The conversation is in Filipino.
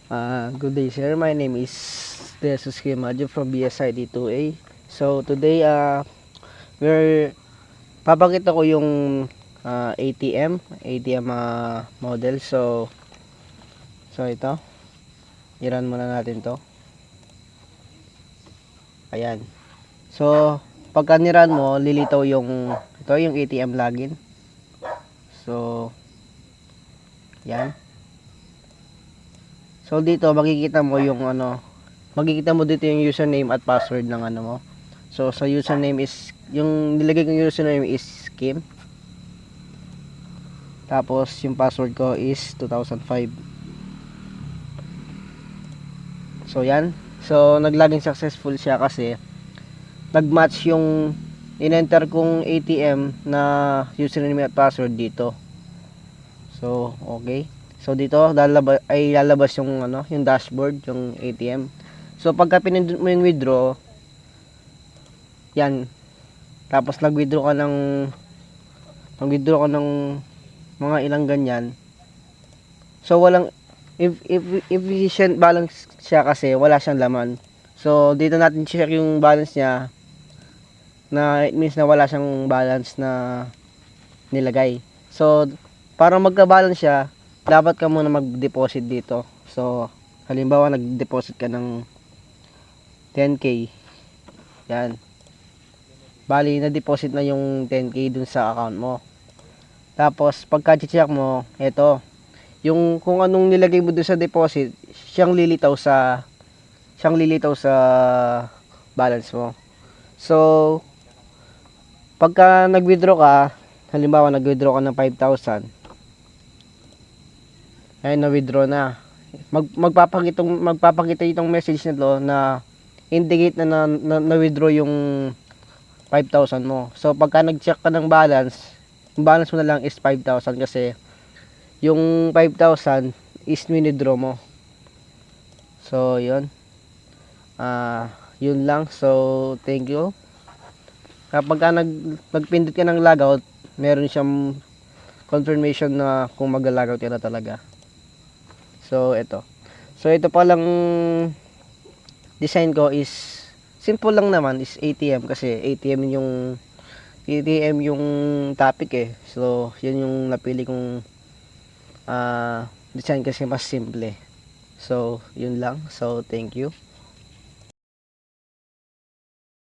Good day, sir. My name is Jesus Kimajo from BSID 2A. So today we're papakita ko yung ATM model. So ito, i-run muna natin to. Ayan. So pagka ni-run mo, lilitaw yung ATM login. So yan. So dito makikita mo dito yung username at password ng ano mo. So sa username is yung nilagay kong username is Kim. Tapos yung password ko is 2005. So yan. So nag-login successful siya kasi nag-match yung in-enter kong ATM na username at password dito. So okay. So dito lalabas yung yung dashboard, yung ATM. So pagka pinindot mo yung withdraw, yan. Tapos nag-withdraw ka ng mga ilang ganyan. So walang if efficient balance siya kasi wala siyang laman. So dito natin check yung balance niya, na it means na wala siyang balance na nilagay. So para magka-balance siya, dapat ka muna mag-deposit dito. So halimbawa nag-deposit ka ng 10k. Yan. Bali na-deposit na yung 10k dun sa account mo. Tapos pagka-check mo, ito, yung kung anong nilagay mo dun sa deposit, siyang lilitaw sa balance mo. So pagka nag-withdraw ka, halimbawa nag-withdraw ka ng 5,000, ay na-withdraw na. Magpapakita itong message na to na indicate na withdraw yung 5,000 mo. So pagka nag-check ka ng balance, yung balance mo na lang is 5,000 kasi yung 5,000 is withdraw mo. So yun. Yun lang. So thank you. Kapag nagpindot ka ng logout, meron siyang confirmation na kung mag-logout ka na talaga. So ito pa lang design ko is simple lang naman, is ATM kasi ATM yung topic eh. So yun yung napili kong design kasi mas simple. So yun lang. So thank you.